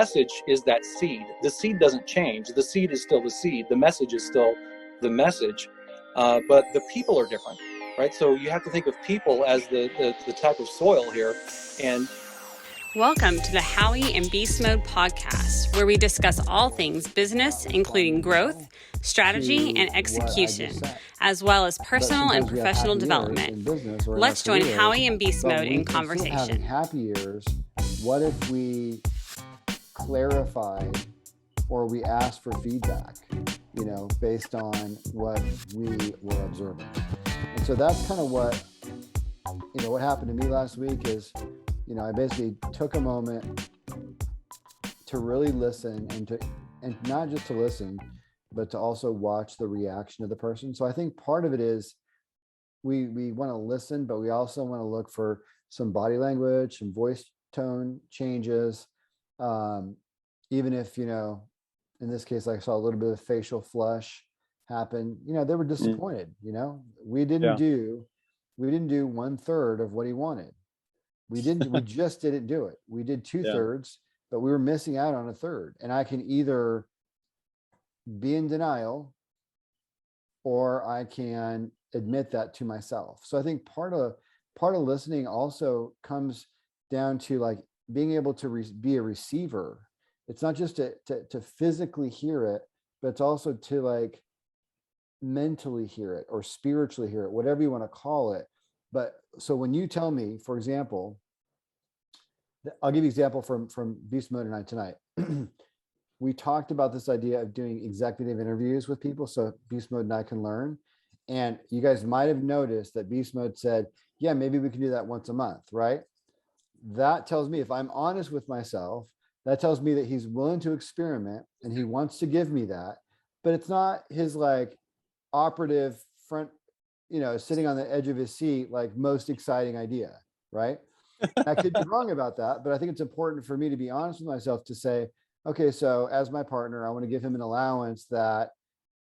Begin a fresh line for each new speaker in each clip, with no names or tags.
message is that seed. The seed doesn't change. The seed is still the seed. The message is still the message, but the people are different, right? So you have to think of people as the type of soil here. And
welcome to the Howie and Beastmode podcast, where we discuss all things business, including growth, strategy, and execution, as well as personal and professional development. Let's join Howie and Beastmode in conversation.
Happy years. What if we clarified or we asked for feedback, based on what we were observing? And so that's kind of what happened to me last week is, I basically took a moment to really listen and not just to listen, but to also watch the reaction of the person. So I think part of it is we want to listen, but we also want to look for some body language, some voice tone changes. Even if, in this case, I saw a little bit of facial flush happen, they were disappointed, we didn't do 1/3 of what he wanted. We just didn't do it. We did 2/3, but we were missing out on 1/3. And I can either be in denial or I can admit that to myself. So I think part of listening also comes down to like being able to be a receiver. It's not just to physically hear it, but it's also to like mentally hear it or spiritually hear it, whatever you want to call it. But so when you tell me, for example, I'll give you an example from Beastmode and I tonight. We talked about this idea of doing executive interviews with people so Beastmode and I can learn. And you guys might have noticed that Beastmode said, yeah, maybe we can do that once a month, right? That tells me, if I'm honest with myself, that tells me that he's willing to experiment and he wants to give me that, but it's not his like operative front, sitting on the edge of his seat, like most exciting idea, right? I could be wrong about that, but I think it's important for me to be honest with myself to say, okay, so as my partner, I want to give him an allowance that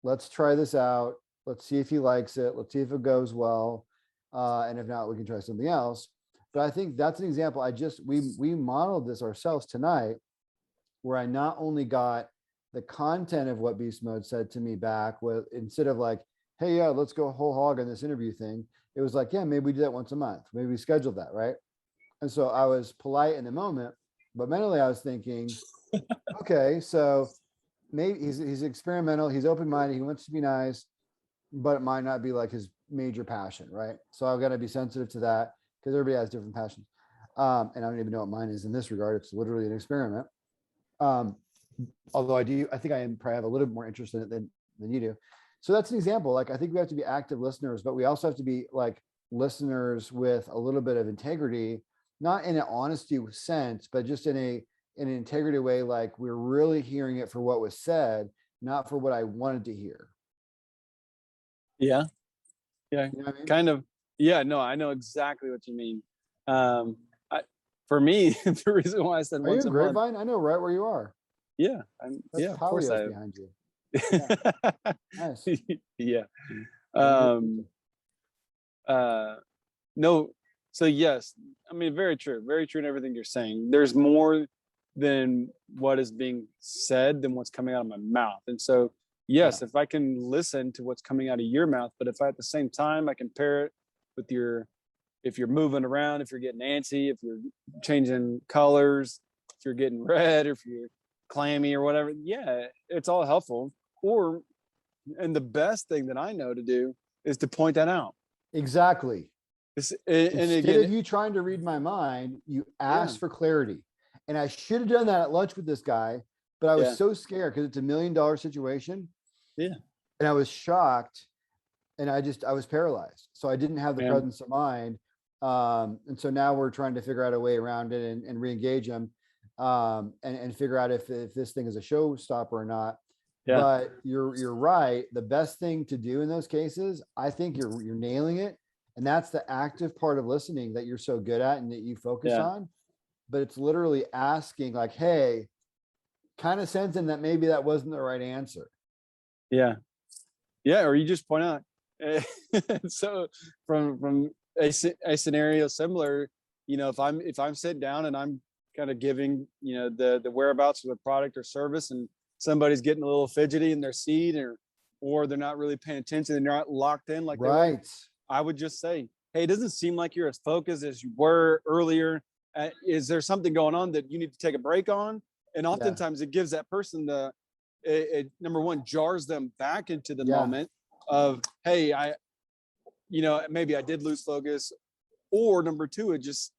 let's try this out. Let's see if he likes it. Let's see if it goes well. And if not, we can try something else. But I think that's an example. We modeled this ourselves tonight, where I not only got the content of what Beastmode said to me back with, instead of like, hey, yeah, let's go whole hog on this interview thing. It was like, yeah, maybe we do that once a month. Maybe we schedule that, right? And so I was polite in the moment, but mentally I was thinking, okay, so maybe he's experimental, he's open-minded, he wants to be nice, but it might not be like his major passion, right? So I've got to be sensitive to that because everybody has different passions. And I don't even know what mine is in this regard. It's literally an experiment. Although I think I probably have a little bit more interest in it than you do. So that's an example. Like, I think we have to be active listeners, but we also have to be like listeners with a little bit of integrity, not in an honesty sense, but just in an integrity way. Like, we're really hearing it for what was said, not for what I wanted to hear.
Yeah.
You know what I mean?
Kind of. Yeah, no, I know exactly what you mean. For me, the reason why I said
Are
once
you
a
in Grapevine?
month.
I know right where you are.
Yeah.
That's
Of course I am.
behind you. Yeah. Nice.
Yeah. No. So yes, I mean, very true in everything you're saying. There's more than what is being said than what's coming out of my mouth. And so, yes, if I can listen to what's coming out of your mouth, but if I, at the same time, I can pair it with if you're moving around, if you're getting antsy, if you're changing colors, if you're getting red, or if you're clammy or whatever, yeah, it's all helpful. And the best thing that I know to do is to point that out.
Exactly.
Instead
of you trying to read my mind, you ask for clarity. And I should have done that at lunch with this guy, but I was so scared because it's $1 million situation.
Yeah.
And I was shocked, and I was paralyzed. So I didn't have the presence of mind. And so now we're trying to figure out a way around it and re-engage him, and figure out if this thing is a showstopper or not. Yeah. But you're right. The best thing to do in those cases, I think you're nailing it. And that's the active part of listening that you're so good at and that you focus on. But it's literally asking like, hey, kind of sensing that maybe that wasn't the right answer.
Yeah. Or you just point out. So from a scenario similar, if I'm sitting down and I'm kind of giving, the whereabouts of the product or service, and somebody's getting a little fidgety in their seat, or they're not really paying attention, they're not locked in like they were,
Right.
I would just say, hey, it doesn't seem like you're as focused as you were earlier. Is there something going on that you need to take a break on? And oftentimes it gives that person it number one, jars them back into the moment of, hey, maybe I did lose focus. Or number two, it just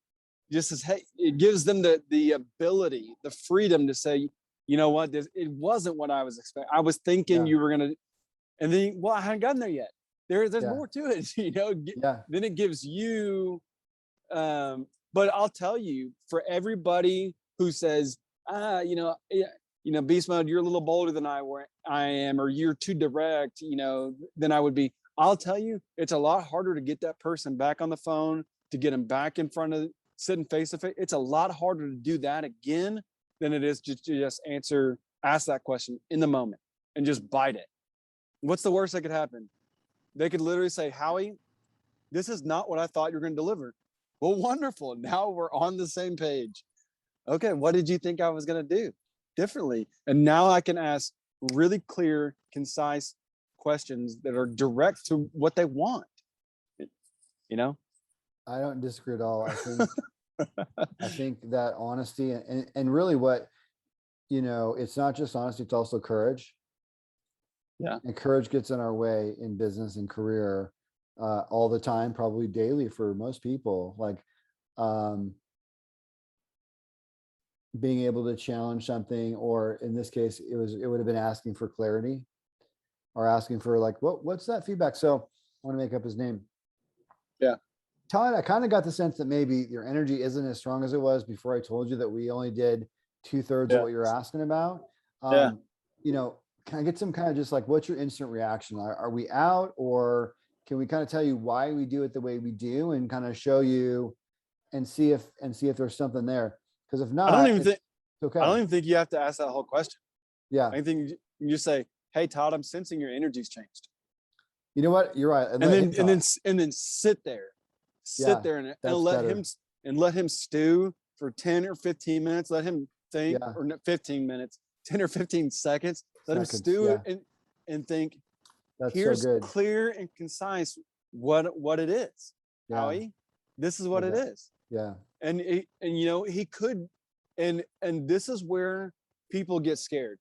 says, hey, it gives them the ability, the freedom to say, you know what, it wasn't what I was expecting. I was thinking you were going to, and then, well, I hadn't gotten there yet. There's more to it, Then it gives you, but I'll tell you, for everybody who says, Beast Mode, you're a little bolder than I am, or you're too direct, than I would be. I'll tell you, it's a lot harder to get that person back on the phone, to get them back in front of, sitting face to face. It's a lot harder to do that again than it is to just ask that question in the moment and just bite it. What's the worst that could happen? They could literally say, Howie, this is not what I thought you were going to deliver. Well, wonderful. Now we're on the same page. Okay, what did you think I was going to do differently? And now I can ask really clear, concise questions that are direct to what they want.
I don't disagree at all. I think that honesty and really what, it's not just honesty, it's also courage.
Yeah.
And courage gets in our way in business and career all the time, probably daily for most people. Like being able to challenge something, or in this case, it would have been asking for clarity, or asking for like, what's that feedback? So I want to make up his name.
Yeah.
Todd, I kind of got the sense that maybe your energy isn't as strong as it was before I told you that we only did 2/3 of what you're asking about. Can I get some kind of just like, what's your instant reaction? Are we out, or can we kind of tell you why we do it the way we do, and kind of show you and see if there's something there? Because if not,
I don't even think you have to ask that whole question.
Yeah.
I think you just say, hey, Todd, I'm sensing your energy's changed.
You know what? You're right.
And then sit there and let him stew for 10 or 15 minutes. Let him think, or not 15 minutes, 10 or 15 seconds. Let him stew and think.
That's
here's
so good.
Clear and concise what it is. Howie, this is what it is.
Yeah.
And he could, and this is where people get scared,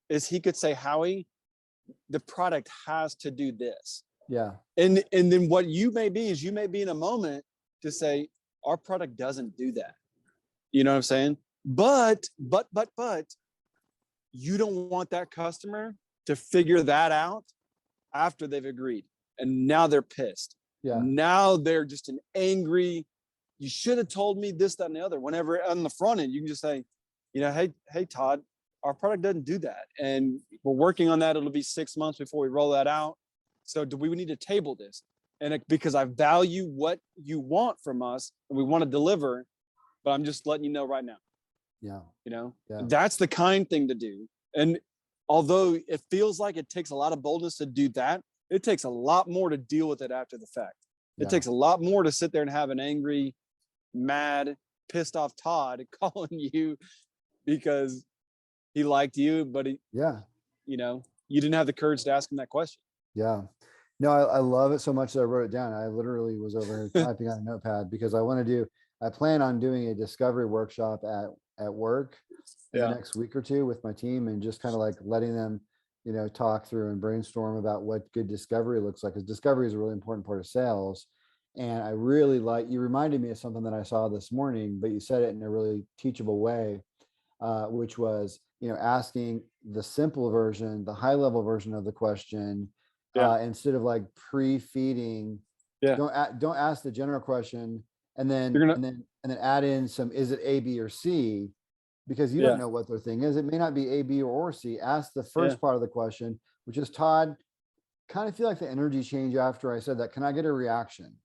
is he could say, Howie, the product has to do this.
Yeah.
And then what you may be in a moment to say, our product doesn't do that. You know what I'm saying? But you don't want that customer to figure that out after they've agreed. And now they're pissed.
Yeah.
Now they're just an angry, you should have told me this, that, and the other. Whenever on the front end, you can just say, hey, Todd, our product doesn't do that. And we're working on that. It'll be 6 months before we roll that out. So do we need to table this? And because I value what you want from us and we want to deliver, but I'm just letting you know right now.
Yeah.
That's the kind thing to do. And although it feels like it takes a lot of boldness to do that, it takes a lot more to deal with it after the fact. It takes a lot more to sit there and have an angry, mad, pissed off Todd calling you because he liked you, but you didn't have the courage to ask him that question.
Yeah. No, I love it so much that I wrote it down. I literally was over here typing on a notepad because I plan on doing a discovery workshop at work in the next week or two with my team, and just kind of like letting them, talk through and brainstorm about what good discovery looks like, because discovery is a really important part of sales. And I really you reminded me of something that I saw this morning, but you said it in a really teachable way, which was, asking the simple version, the high level version of the question, instead of like pre-feeding. Don't ask the general question and then add in some, is it A, B, or C? Because you don't know what their thing is. It may not be A, B, or C. Ask the first part of the question, which is, Todd, kind of feel like the energy change after I said that. Can I get a reaction?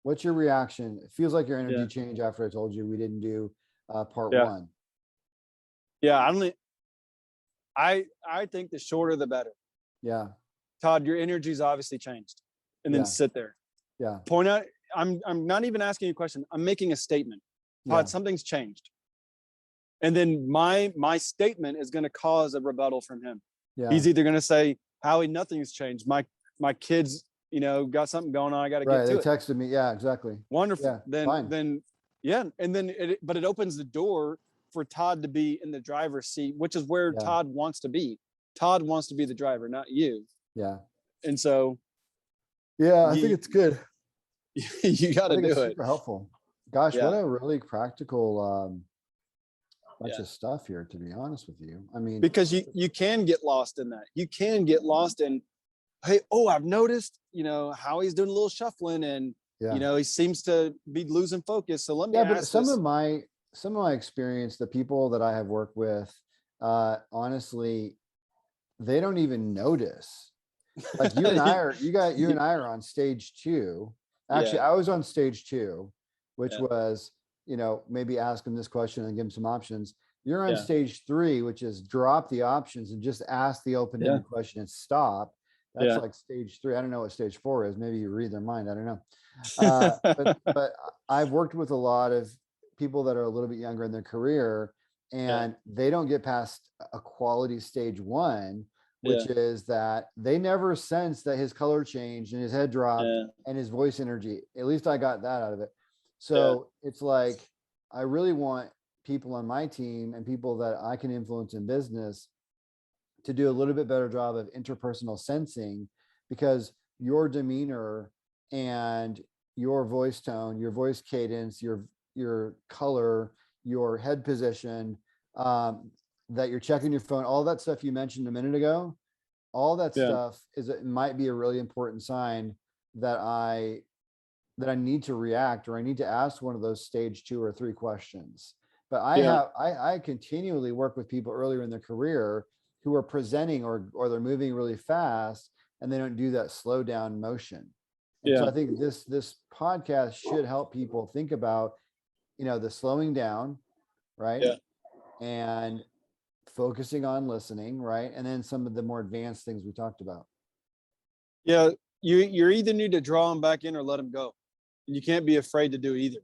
What's your reaction? It feels like your energy changed after I told you we didn't do part one.
Yeah, I think the shorter the better.
Yeah.
Todd, your energy's obviously changed. And then sit there.
Yeah.
Point out, I'm not even asking you a question. I'm making a statement. Todd, something's changed. And then my statement is going to cause a rebuttal from him.
Yeah.
He's either going to say, Howie, nothing's changed. My kids, got something going on. I got to get to it.
They texted me. Yeah, exactly.
Wonderful.
Yeah,
then but it opens the door for Todd to be in the driver's seat, which is where Todd wants to be. Todd wants to be the driver, not you.
Yeah.
And so.
Yeah, I think it's good.
You got to do
it's
it.
Super helpful. Gosh, what a really practical bunch of stuff here, to be honest with you. I mean,
because you can get lost in that. You can get lost in, hey, I've noticed, Howie's doing a little shuffling and, he seems to be losing focus. So let me ask
but some
this.
of my experience, the people that I have worked with, honestly, they don't even notice. Like you and I are on stage 2. Actually, I was on stage 2, which was, maybe ask them this question and give them some options. You're on stage 3, which is drop the options and just ask the open-ended question and stop. That's like stage 3. I don't know what stage 4 is. Maybe you read their mind. I don't know. But I've worked with a lot of people that are a little bit younger in their career, and they don't get past a quality stage 1, which is that they never sense that his color changed and his head dropped and his voice energy. At least I got that out of it. So it's like, I really want people on my team and people that I can influence in business to do a little bit better job of interpersonal sensing, because your demeanor and your voice tone, your voice cadence, your color, your head position, that you're checking your phone, all that stuff you mentioned a minute ago, all that stuff it might be a really important sign that I need to react, or I need to ask one of those stage 2 or 3 questions. But I continually work with people earlier in their career who are presenting or they're moving really fast and they don't do that slow down motion. And so I think this podcast should help people think about, the slowing down, right? And focusing on listening, right? And then some of the more advanced things we talked about.
Yeah, you either need to draw them back in or let them go. And you can't be afraid to do either.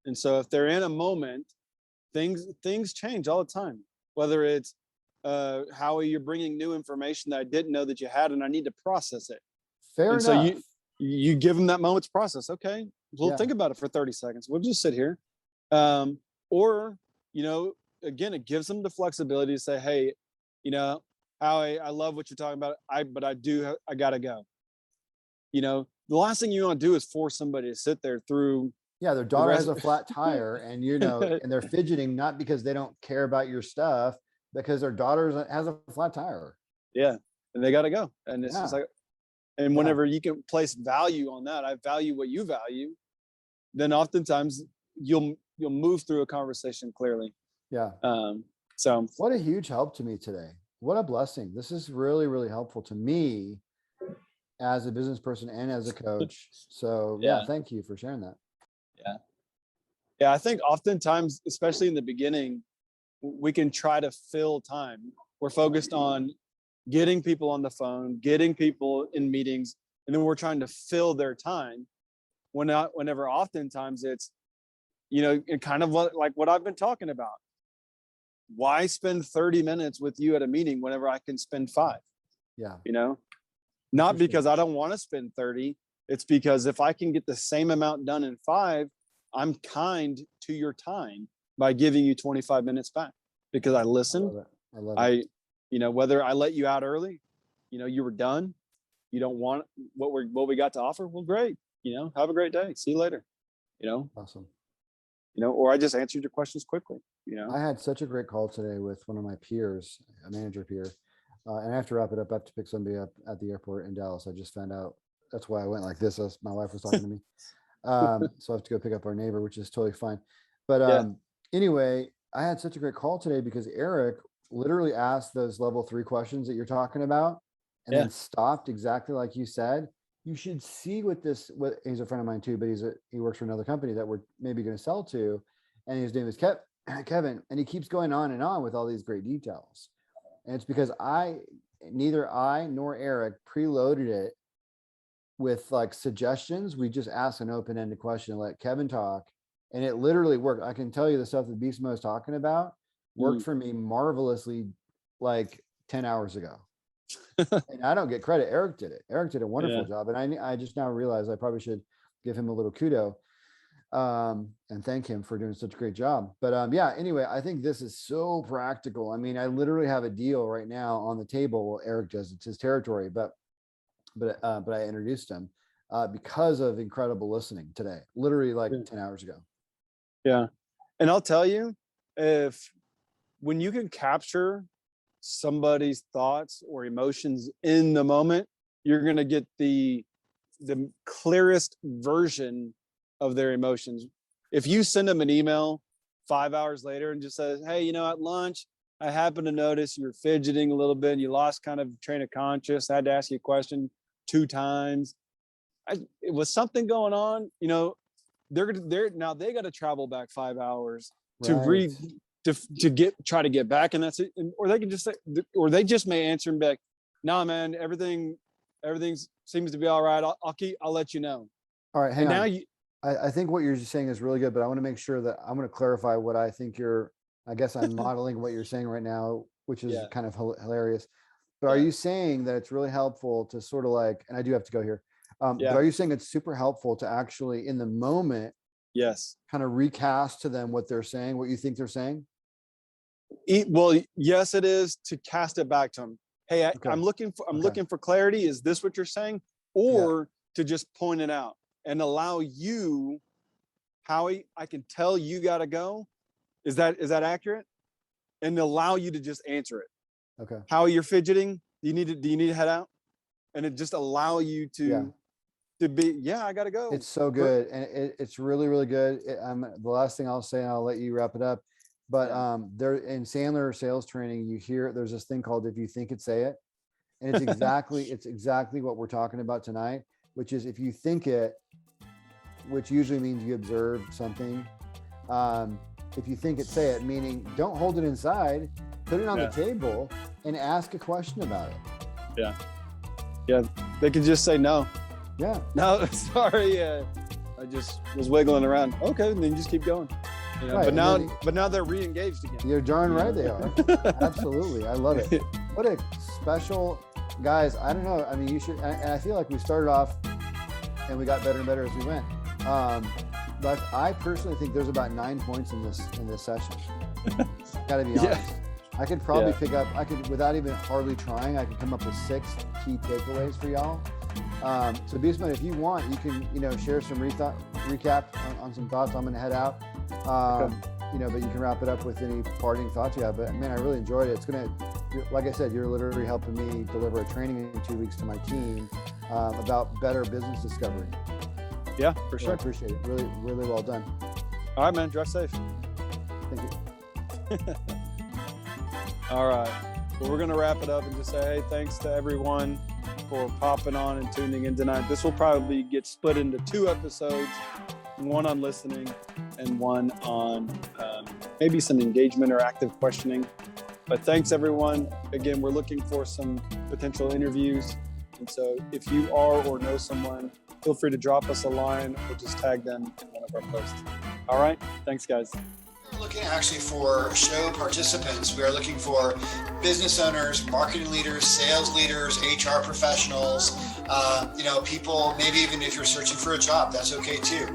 And so if they're in a moment, things change all the time. Whether it's Howie, you're bringing new information that I didn't know that you had, and I need to process it.
Fair enough.
So you give them that moment to process. Okay, we'll think about it for 30 seconds. We'll just sit here. Or, again, it gives them the flexibility to say, hey, Howie, I love what you're talking about. I gotta go. The last thing you want to do is force somebody to sit there through.
Yeah, their daughter has a flat tire and, and they're fidgeting, not because they don't care about your stuff, because their daughter has a flat tire.
Yeah, and they got to go. And it's just like, and whenever you can place value on that, I value what you value, then oftentimes you'll move through a conversation clearly.
Yeah.
So
what a huge help to me today. What a blessing. This is really, really helpful to me as a business person and as a coach. So thank you for sharing that.
Yeah, I think oftentimes, especially in the beginning, we can try to fill time. We're focused on getting people on the phone, getting people in meetings, and then we're trying to fill their time. Whenever oftentimes it's, kind of like what I've been talking about. Why spend 30 minutes with you at a meeting whenever I can spend 5?
Yeah.
Not because I don't want to spend 30. It's because if I can get the same amount done in 5, I'm kind to your time by giving you 25 minutes back, because I listened.
I love it.
Whether I let you out early, you were done. You don't want what we got to offer. Well, great. Have a great day. See you later.
Awesome.
Or I just answered your questions quickly.
I had such a great call today with one of my peers, a manager peer. And I have to wrap it up. I have to pick somebody up at the airport in Dallas. I just found out. That's why I went like this. My wife was talking to me. So I have to go pick up our neighbor, which is totally fine. But anyway, I had such a great call today because Eric literally asked those level 3 questions that you're talking about, and then stopped exactly like you said. You should see what he's a friend of mine too, but he works for another company that we're maybe going to sell to. And his name is Kevin. And he keeps going on and on with all these great details. And it's because neither I nor Eric preloaded it with like suggestions. We just asked an open-ended question and let Kevin talk. And it literally worked. I can tell you the stuff that Beastmode is talking about worked for me marvelously like 10 hours ago. And I don't get credit. Eric did it. Eric did a wonderful job. And I just now realize I probably should give him a little kudo and thank him for doing such a great job. But yeah, anyway, I think this is so practical. I mean, I literally have a deal right now on the table. Well, Eric does, it's his territory, but I introduced him because of incredible listening today, literally like 10 hours ago.
Yeah. And I'll tell you, when you can capture somebody's thoughts or emotions in the moment, you're going to get the clearest version of their emotions. If you send them an email 5 hours later and just says, hey, you know, at lunch, I happened to notice you're fidgeting a little bit and you lost kind of train of conscious. I had to ask you a question 2 times. It was something going on, you know, they're now they got to travel back 5 hours to try to get back. And that's it. Or they can just say, or they just may answer him back, nah, man, everything seems to be all right. I'll let you know.
All right. Hang on.
Now
I think what you're just saying is really good, but I want to make sure that I'm going to clarify what I think I guess I'm modeling what you're saying right now, which is kind of hilarious. But are you saying that it's really helpful to sort of like, and I do have to go here. But are you saying it's super helpful to actually in the moment, kind of recast to them what they're saying, what you think they're saying?
Well, yes, it is to cast it back to them. Hey, I'm looking for clarity. Is this what you're saying? Or to just point it out and allow you, Howie, I can tell you got to go. Is that accurate? And allow you to just answer it.
Okay.
Howie, you're fidgeting. Do you need to head out? And it just allow you to be, I got to go.
It's so good. And it's really, really good. The last thing I'll say, and I'll let you wrap it up. But there in Sandler sales training, you hear there's this thing called, if you think it, say it. And it's exactly what we're talking about tonight, which is if you think it, which usually means you observe something. If you think it, say it, meaning don't hold it inside, put it on the table and ask a question about it.
Yeah. They could just say no.
Yeah.
No, sorry. I just was wiggling around. Okay. And then you just keep going. You know,
right,
but now they're re-engaged again.
You're darn right they are. Absolutely. I love it. What a special, guys. I don't know. I mean, you should, and I feel like we started off and we got better and better as we went. But I personally think there's about 9 points in this session. Gotta be honest. I could probably pick up, without even hardly trying, I could come up with 6 key takeaways for y'all. So Beastmode, if you want, you can, share some recap on some thoughts. I'm going to head out. But you can wrap it up with any parting thoughts you have. But man, I really enjoyed it. It's going to, like I said, you're literally helping me deliver a training in 2 weeks to my team about better business discovery.
Yeah, for sure.
I appreciate it. Really, really well done.
All right, man. Drive safe.
Thank you.
All right. Well, we're going to wrap it up and just say, hey, thanks to everyone for popping on and tuning in tonight. This will probably get split into 2 episodes, one on listening and one on maybe some engagement or active questioning. But thanks, everyone. Again, we're looking for some potential interviews. And so if you are or know someone, feel free to drop us a line or just tag them in one of our posts. All right. Thanks, guys.
We're looking actually for show participants. We are looking for business owners, marketing leaders, sales leaders, HR professionals, people, maybe even if you're searching for a job, that's okay too.